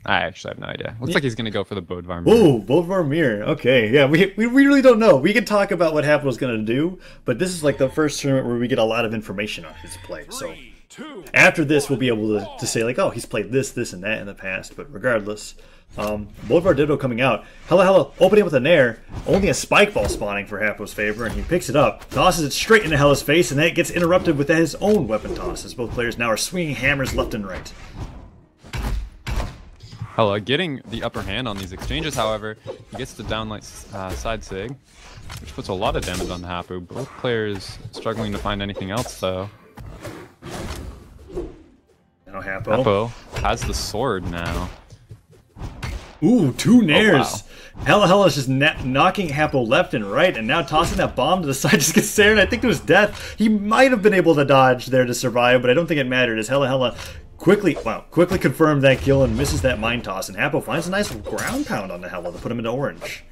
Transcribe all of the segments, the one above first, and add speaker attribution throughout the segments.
Speaker 1: I actually have no idea. Looks like he's gonna go for the Bodvar mirror.
Speaker 2: Ooh, Bodvar mirror. Okay, yeah, we really don't know. We can talk about what Happo's gonna do, but this is like the first tournament where we get a lot of information on his play. So after this, we'll be able to say like, oh, he's played this, this, and that in the past. But regardless, Bodvar Ditto coming out. HellaHella opening with a nair. Only a spike ball spawning for Happo's favor, and he picks it up, tosses it straight into Hella's face, and that gets interrupted with his own weapon toss, as both players now are swinging hammers left and right.
Speaker 1: Hella getting the upper hand on these exchanges, however, he gets the downlight side sig, which puts a lot of damage on Happo. Both players struggling to find anything else, though.
Speaker 2: Now Happo.
Speaker 1: Happo has the sword now.
Speaker 2: Ooh, 2 nairs.
Speaker 1: Oh, wow.
Speaker 2: HellaHella is just knocking Happo left and right, and now tossing that bomb to the side just gets stared, I think, to his death. He might have been able to dodge there to survive, but I don't think it mattered, as HellaHella quickly confirmed that kill and misses that mine toss, and Happo finds a nice ground pound on the Hella to put him into orange.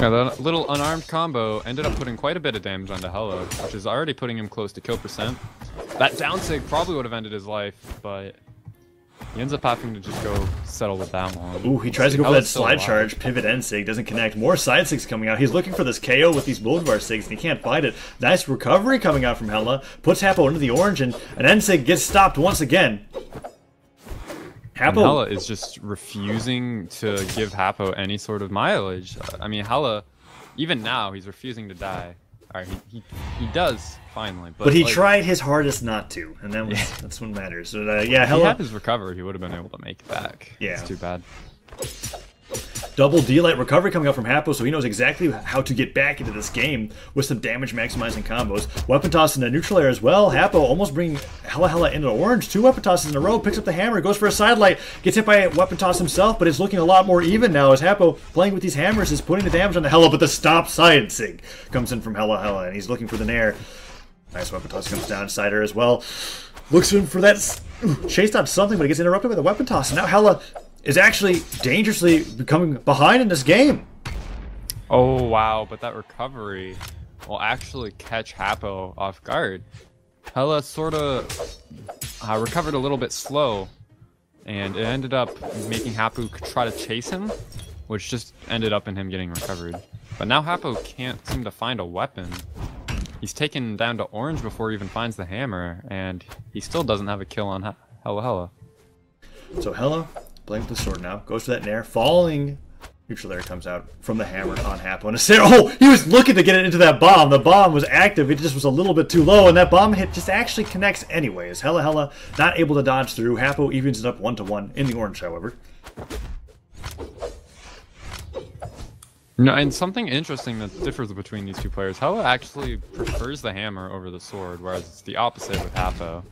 Speaker 1: Yeah, that little unarmed combo ended up putting quite a bit of damage onto Hella, which is already putting him close to kill percent. That down sig probably would have ended his life, but he ends up having to just go settle with that one.
Speaker 2: Ooh, he tries to go for that slide charge, pivot end sig, doesn't connect. More side sigs coming out. He's looking for this KO with these Bodvar sigs, and he can't find it. Nice recovery coming out from Hella. Puts Happo into the orange, and an end sig gets stopped once again.
Speaker 1: Hella is just refusing to give Happo any sort of mileage. I mean, Hella, even now, he's refusing to die. Alright, he does, finally.
Speaker 2: But he
Speaker 1: like,
Speaker 2: tried his hardest not to, and that was, that's what matters. But, yeah, Hella...
Speaker 1: If he had his recovery, he would have been able to make it back.
Speaker 2: Yeah.
Speaker 1: It's too bad.
Speaker 2: Double D-Light recovery coming up from Happo, so he knows exactly how to get back into this game with some damage maximizing combos. Weapon toss into neutral air as well. Happo almost bringing HellaHella into orange. 2 weapon tosses in a row, picks up the hammer, goes for a side light, gets hit by a weapon toss himself, but it's looking a lot more even now as Happo, playing with these hammers, is putting the damage on the Hella, but the stop side sig comes in from HellaHella, and he's looking for the nair. Nice weapon toss comes down Cider as well. Looks for that chased out something, but he gets interrupted by the weapon toss, and now Hella is actually dangerously becoming behind in this game.
Speaker 1: Oh, wow, but that recovery will actually catch Happo off guard. Hella sort of recovered a little bit slow, and it ended up making Happo try to chase him, which just ended up in him getting recovered. But now Happo can't seem to find a weapon. He's taken down to orange before he even finds the hammer, and he still doesn't have a kill on HellaHella.
Speaker 2: So Hella, playing with the sword now, goes for that nair, falling neutral air comes out from the hammer on Happo. And oh, he was looking to get it into that bomb. The bomb was active, it just was a little bit too low, and that bomb hit just actually connects anyways. HellaHella not able to dodge through. Happo evens it up 1-1 in the orange, however.
Speaker 1: No, and something interesting that differs between these two players, Hella actually prefers the hammer over the sword, whereas it's the opposite with Happo.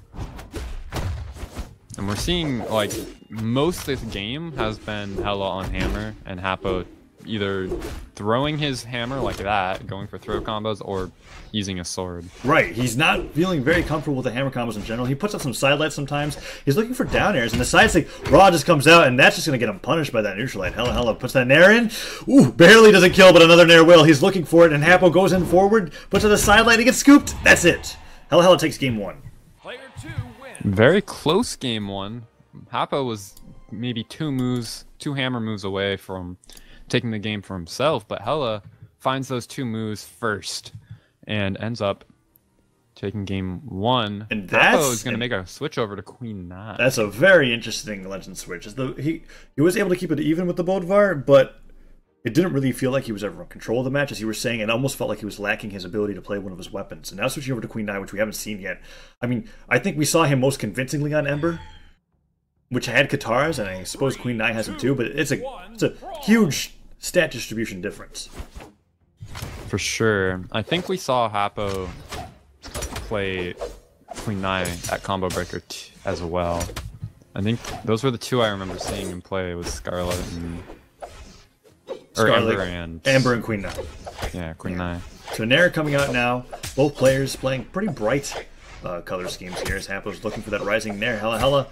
Speaker 1: And we're seeing, like, most of this game has been Hella on hammer, and Happo either throwing his hammer like that, going for throw combos, or using a sword.
Speaker 2: Right, he's not feeling very comfortable with the hammer combos in general. He puts up some side lights sometimes. He's looking for down airs, and the side stick raw just comes out, and that's just going to get him punished by that neutral light. HellaHella puts that nair in. Ooh, barely doesn't kill, but another nair will. He's looking for it, and Happo goes in forward, puts on the side light, and gets scooped. That's it. HellaHella takes game 1.
Speaker 1: Very close game 1. Happo was maybe 2 hammer moves away from taking the game for himself, but Hella finds those 2 moves first and ends up taking game 1.
Speaker 2: And
Speaker 1: Happo is going to make a switch over to Queen 9.
Speaker 2: That's a very interesting legend switch. He was able to keep it even with the Bodvar, but it didn't really feel like he was ever in control of the match, as you were saying. It almost felt like he was lacking his ability to play one of his weapons. And now switching over to Queen 9, which we haven't seen yet. I mean, I think we saw him most convincingly on Ember, which had Katars, and I suppose Queen 9 has him too, but it's a huge stat distribution difference.
Speaker 1: For sure. I think we saw Happo play Queen 9 at Combo Breaker as well. I think those were the 2 I remember seeing him play, was Scarlet and... Ember and Queen 9. Yeah, Queen 9.
Speaker 2: So Nair coming out now. Both players playing pretty bright color schemes here. As Happo's looking for that rising nair. HellaHella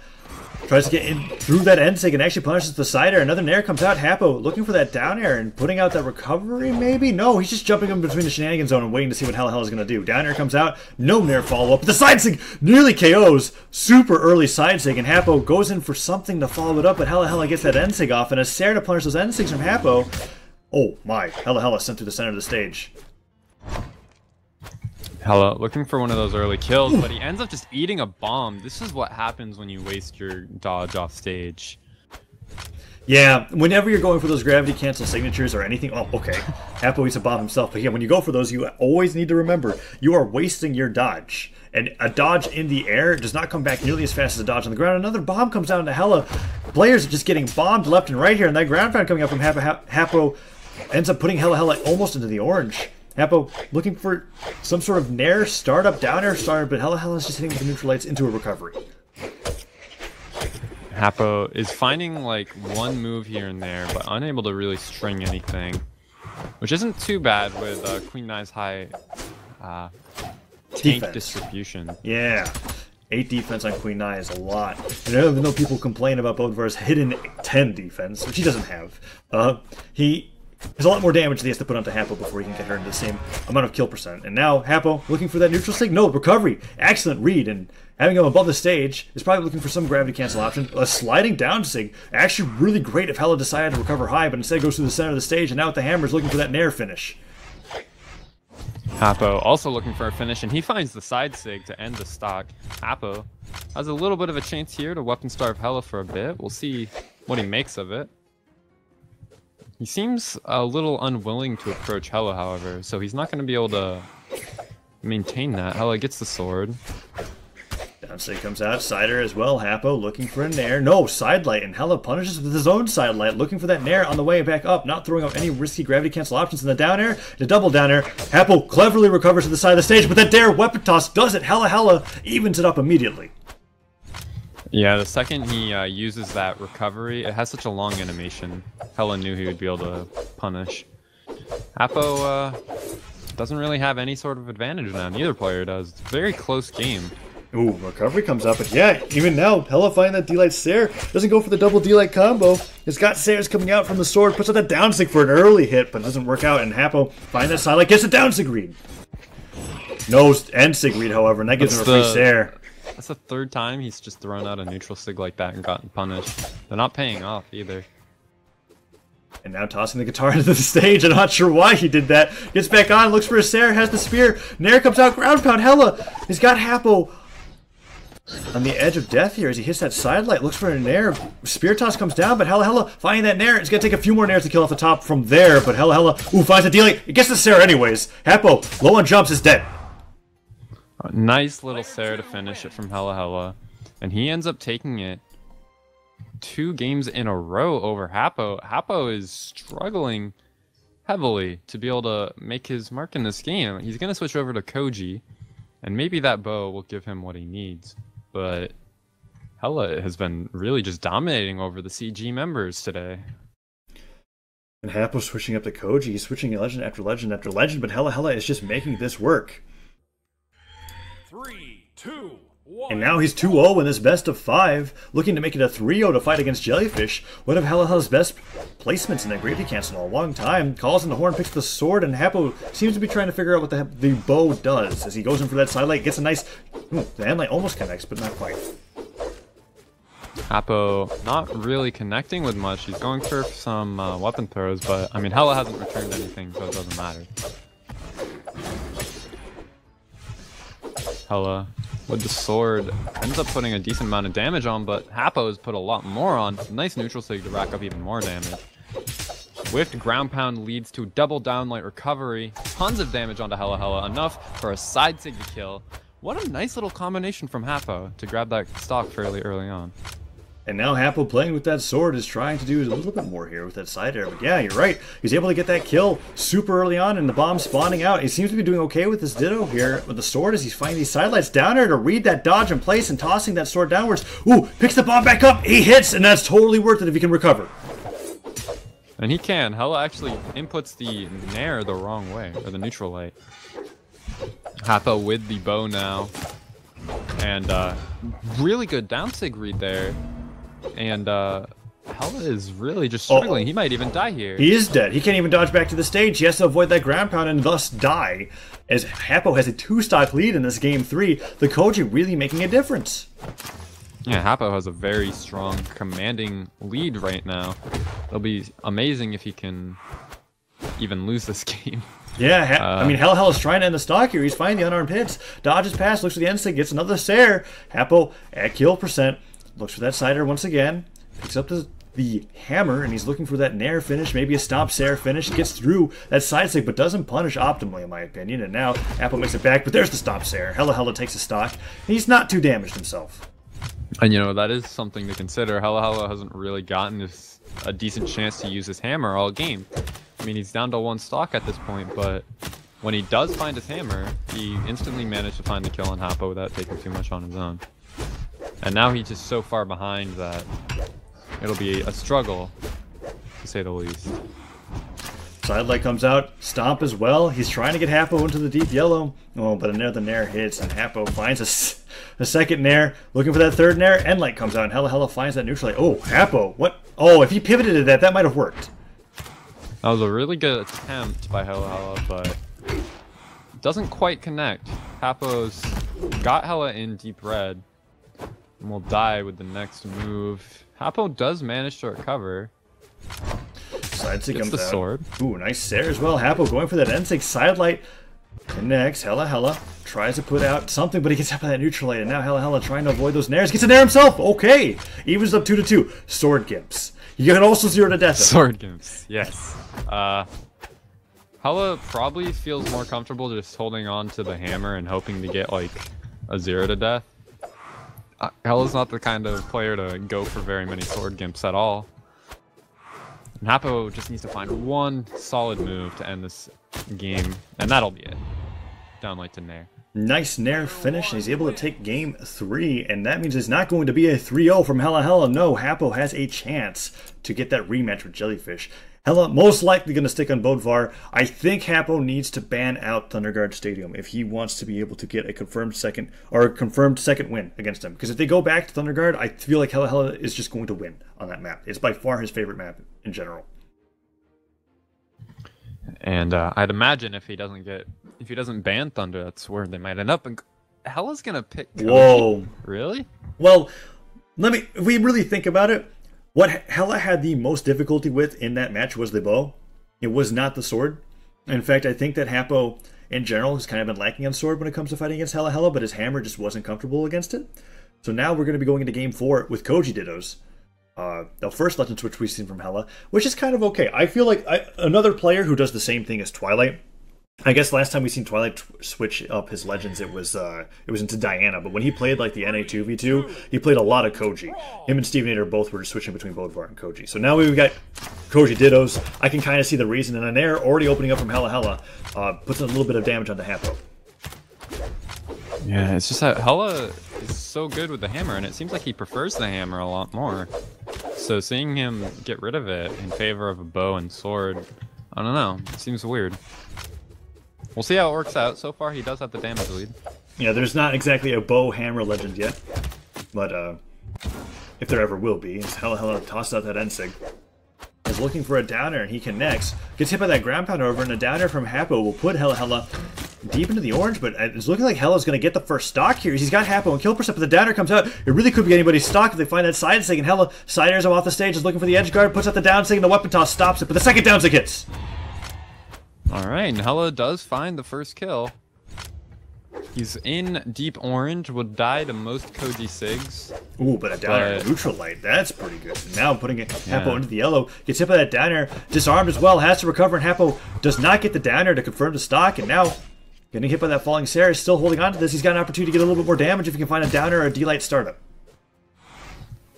Speaker 2: tries to get in through that end sig and actually punishes the side air. Another nair comes out. Happo looking for that down air and putting out that recovery, maybe? No, he's just jumping in between the shenanigans zone and waiting to see what HellaHella's going to do. Down air comes out. No nair follow-up. The side sig nearly KOs. Super early side sig, and Happo goes in for something to follow it up, but HellaHella gets that end sig off, and a Sair to punish those end sigs from Happo. Oh my, HellaHella sent through the center of the stage.
Speaker 1: Hella looking for one of those early kills, but he ends up just eating a bomb. This is what happens when you waste your dodge off stage. Yeah,
Speaker 2: whenever you're going for those gravity cancel signatures or anything, oh, okay, Happo eats a bomb himself, but yeah, when you go for those, you always need to remember, you are wasting your dodge. And a dodge in the air does not come back nearly as fast as a dodge on the ground. Another bomb comes down to Hella. Players are just getting bombed left and right here, and that ground pound coming up from Happo ends up putting HellaHella almost into the orange. Happo looking for some sort of nair startup, down air startup, but HellaHella is just hitting with the neutral lights into a recovery.
Speaker 1: Happo is finding like one move here and there, but unable to really string anything, which isn't too bad with Queen Nye's high tank distribution.
Speaker 2: Yeah. 8 defense on Queen Nye is a lot. And even though people complain about Bodvar's hidden 10 defense, which he doesn't have, he has a lot more damage that he has to put onto Happo before he can get her into the same amount of kill percent. And now Happo looking for that neutral sig. No, recovery. Excellent read. And having him above the stage is probably looking for some gravity cancel option. A sliding down sig. Actually really great if Hella decided to recover high, but instead goes through the center of the stage. And now with the hammers looking for that nair finish.
Speaker 1: Happo also looking for a finish, and he finds the side sig to end the stock. Happo has a little bit of a chance here to weapon starve Hella for a bit. We'll see what he makes of it. He seems a little unwilling to approach Hella, however, so he's not going to be able to maintain that. Hella gets the sword.
Speaker 2: Downsig comes out, Cider as well. Happo looking for a nair. No, side light, and Hella punishes with his own side light, looking for that nair on the way back up, not throwing out any risky gravity cancel options in the down air. The double down air. Happo cleverly recovers to the side of the stage, but that dare weapon toss does it. HellaHella evens it up immediately.
Speaker 1: Yeah, the second he uses that recovery, it has such a long animation. Hella knew he would be able to punish. Happo doesn't really have any sort of advantage now. Neither player does. It's a very close game.
Speaker 2: Ooh, recovery comes up, but yeah, even now, Hella finding that D-Light Sair, doesn't go for the double D-Light combo. It's got Sairs coming out from the sword, puts out that down sig for an early hit, but it doesn't work out, and Happo finds that side light, gets a down sig read. No end sig read, however, and that gives him a free Sair.
Speaker 1: That's the third time he's just thrown out a neutral sig like that and gotten punished. They're not paying off either.
Speaker 2: And now tossing the guitar into the stage. I'm not sure why he did that. Gets back on, looks for a Sair, has the spear. Nair comes out, ground pound. Hella, he's got Happo on the edge of death here as he hits that side light. Looks for a nair. Spear toss comes down, but HellaHella finding that nair. It's going to take a few more nairs to kill off the top from there, but HellaHella, ooh, finds a D-Light. It gets the Sair anyways. Happo, low on jumps, is dead.
Speaker 1: A nice little Sair to finish it from HellaHella, and he ends up taking it 2 games in a row over Happo. Happo is struggling heavily to be able to make his mark in this game. He's going to switch over to Koji, and maybe that bow will give him what he needs. But Hella has been really just dominating over the CG members today.
Speaker 2: And Happo switching up to Koji. He's switching legend after legend after legend, but HellaHella is just making this work.
Speaker 3: 3, 2, 1.
Speaker 2: And now he's 2-0 in this best of 5, looking to make it a 3-0 to fight against Jellyfish. One of HellaHella's best placements in that gravity cancel in a long time. Calls in the horn, picks the sword, and Happo seems to be trying to figure out what the bow does. As he goes in for that side light, gets a nice... the hand light almost connects, but not quite.
Speaker 1: Happo not really connecting with much. He's going for some weapon throws, but I mean, Hella hasn't returned anything, so it doesn't matter. Hella, with the sword, ends up putting a decent amount of damage on, but Happo has put a lot more on. Nice neutral sig to rack up even more damage. Swift ground pound leads to double downlight recovery. Tons of damage onto HellaHella, enough for a side sig to kill. What a nice little combination from Happo to grab that stock fairly early on.
Speaker 2: And now Happo playing with that sword is trying to do a little bit more here with that side air. But yeah, you're right. He's able to get that kill super early on and the bomb spawning out. He seems to be doing okay with this Ditto here with the sword as he's finding these sidelights down there to read that dodge in place and tossing that sword downwards. Ooh, picks the bomb back up. He hits, and that's totally worth it if he can recover.
Speaker 1: And he can. Hella actually inputs the nair the wrong way, or the neutral light. Happo with the bow now. And really good down sig read there. And Hella is really just struggling. He might even die here.
Speaker 2: He is dead. He can't even dodge back to the stage. He has to avoid that ground pound and thus die. As Happo has a 2-stock lead in this game 3, the Koji really making a difference.
Speaker 1: Yeah, Happo has a very strong, commanding lead right now. It'll be amazing if he can even lose this game.
Speaker 2: Yeah, I mean, HellaHella's trying to end the stock here. He's finding the unarmed hits. Dodges past, looks for the end stick, gets another Sair. Happo at kill percent. Looks for that sider once again. Picks up the hammer, and he's looking for that nair finish, maybe a stomp Sair finish. Gets through that side stick, but doesn't punish optimally, in my opinion. And now Happo makes it back, but there's the stomp Sair. HellaHella takes a stock, and he's not too damaged himself.
Speaker 1: And you know, that is something to consider. HellaHella hasn't really gotten a decent chance to use his hammer all game. I mean, he's down to 1 stock at this point, but when he does find his hammer, he instantly managed to find the kill on Happo without taking too much on his own. And now he's just so far behind that it'll be a struggle, to say the least.
Speaker 2: Side light comes out, stomp as well. He's trying to get Happo into the deep yellow. Oh, but another nair hits, and Happo finds a second nair, looking for that third nair. End light comes out, and HellaHella finds that neutral light. Oh, Happo, what? Oh, if he pivoted to that might have worked.
Speaker 1: That was a really good attempt by HellaHella, but doesn't quite connect. Happo's got Hella in deep red, and will die with the next move. Happo does manage to recover.
Speaker 2: Side stick comes
Speaker 1: the
Speaker 2: out.
Speaker 1: Sword.
Speaker 2: Ooh, nice Sair as well. Happo going for that end stick. Side light connects. HellaHella tries to put out something, but he gets hit by that neutral light, and now HellaHella trying to avoid those nairs. Gets a nair himself. Okay, evens up 2-2. Sword gimps. You can also 0 to death.
Speaker 1: Sword gimps. Yes. Hella probably feels more comfortable just holding on to the hammer and hoping to get like a 0 to death. Hella's not the kind of player to go for very many sword gimps at all. And Happo just needs to find one solid move to end this game, and that'll be it. Down light to nair.
Speaker 2: Nice nair finish, and he's able to take game 3, and that means it's not going to be a 3-0 from HellaHella. No, Happo has a chance to get that rematch with Jellyfish. Hella most likely going to stick on Bodvar. I think Happo needs to ban out Thunderguard Stadium if he wants to be able to get a confirmed second win against him. Because if they go back to Thunderguard, I feel like HellaHella is just going to win on that map. It's by far his favorite map in general.
Speaker 1: And I'd imagine if he doesn't ban Thunder, that's where they might end up. And Hella's gonna pick Koji.
Speaker 2: Whoa!
Speaker 1: Really?
Speaker 2: Well, if we really think about it, what Hella had the most difficulty with in that match was the bow. It was not the sword. In fact, I think that Happo, in general, has kind of been lacking on sword when it comes to fighting against HellaHella, but his hammer just wasn't comfortable against it. So now we're going to be going into Game 4 with Koji Dittos. The first Legend Switch we've seen from Hella, which is kind of okay. I feel like another player who does the same thing as Twilight. I guess last time we seen Twilight switch up his legends, it was into Diana. But when he played like the NA2v2, he played a lot of Koji. Him and Stevenator both were switching between Bodvar and Koji. So now we've got Koji Dittos. I can kind of see the reason, and an air already opening up from HellaHella puts a little bit of damage onto Happo.
Speaker 1: Yeah, it's just that Hella is so good with the hammer, and it seems like he prefers the hammer a lot more. So seeing him get rid of it in favor of a bow and sword, I don't know, it seems weird. We'll see how it works out. So far, he does have the damage lead.
Speaker 2: Yeah, there's not exactly a bow hammer legend yet, but if there ever will be, as HellaHella tosses out that end sig. Is looking for a downer, and he connects. Gets hit by that ground pound over, and a downer from Happo will put HellaHella deep into the orange, but it's looking like Hella's going to get the first stock here. He's got Happo and kill percent, but the downer comes out. It really could be anybody's stock if they find that side sig, and Hella siders him off the stage, is looking for the edge guard, puts out the down sig, and the weapon toss stops it, but the second down sig hits.
Speaker 1: Alright, and Hella does find the first kill. He's in deep orange, would die to most Koji Sigs.
Speaker 2: Ooh, but a downer neutral light, that's pretty good. And now putting Happo into the yellow, gets hit by that downer, disarmed as well, has to recover, and Happo does not get the downer to confirm the stock, and now getting hit by that falling Sair, still holding on to this. He's got an opportunity to get a little bit more damage if he can find a downer or a D-light startup.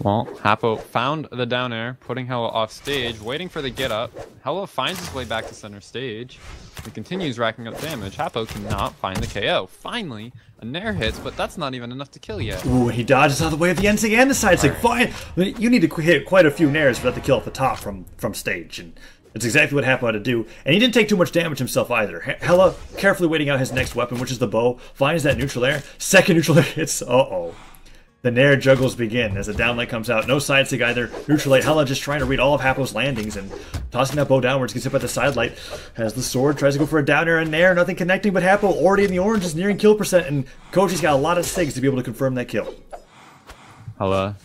Speaker 1: Well, Happo found the down air, putting Hella off stage, waiting for the get up. Hella finds his way back to center stage. He continues racking up damage. Happo cannot find the KO. Finally, a nair hits, but that's not even enough to kill yet.
Speaker 2: Ooh, he dodges out of the way of the end sig and the side sig. Fine. You need to hit quite a few nairs for that to kill at the top from stage. And It's exactly what Happo had to do, and he didn't take too much damage himself either. Hella carefully waiting out his next weapon, which is the bow, finds that neutral air. Second neutral air hits. Uh-oh. The Nair juggles begin as the downlight comes out. No side stick either. Neutral light. Hella just trying to read all of Happo's landings and tossing that bow downwards. Gets hit by the side light. Has the sword. Tries to go for a down air and Nair. Nothing connecting, but Happo already in the orange is nearing kill percent, and Koji's got a lot of SIGs to be able to confirm that kill.
Speaker 1: Hella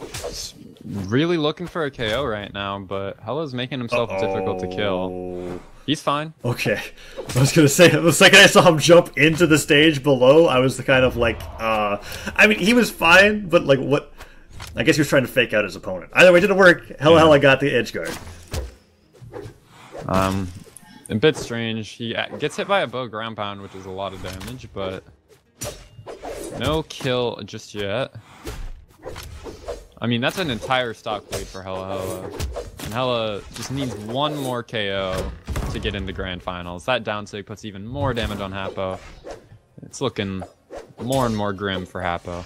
Speaker 1: really looking for a KO right now, but Hella's making himself difficult to kill. He's fine. Okay.
Speaker 2: I was going to say, the second I saw him jump into the stage below, I was kind of like, I mean, he was fine, but like, what? I guess he was trying to fake out his opponent. Either way, it didn't work. HellaHella got the edge guard.
Speaker 1: A bit strange. He gets hit by a bow ground pound, which is a lot of damage, but no kill just yet. I mean, that's an entire stock lead for HellaHella. And Hella just needs one more KO to get into grand finals. That down sig puts even more damage on Happo. It's looking more and more grim for Happo.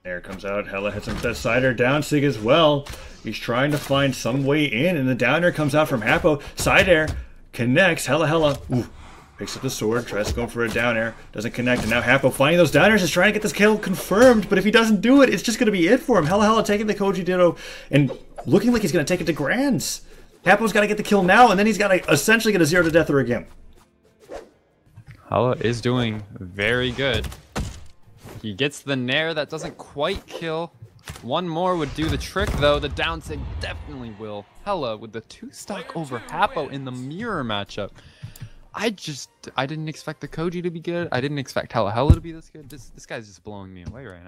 Speaker 2: There comes out. Hella hits him with that sider down sig as well. He's trying to find some way in, and the down air comes out from Happo. Side air connects. HellaHella picks up the sword, tries to go for a down air, doesn't connect, and now Happo finding those down airs is trying to get this kill confirmed, but if he doesn't do it, it's just going to be it for him. HellaHella taking the Koji Ditto and looking like he's going to take it to grands. Happo's got to get the kill now, and then he's got to essentially get a 0 to death or again.
Speaker 1: Hella is doing very good. He gets the Nair that doesn't quite kill. One more would do the trick, though. The down sig definitely will. Hella with the 2-stock over Happo in the mirror matchup. I didn't expect the Koji to be good. I didn't expect HellaHella to be this good. This guy's just blowing me away right now.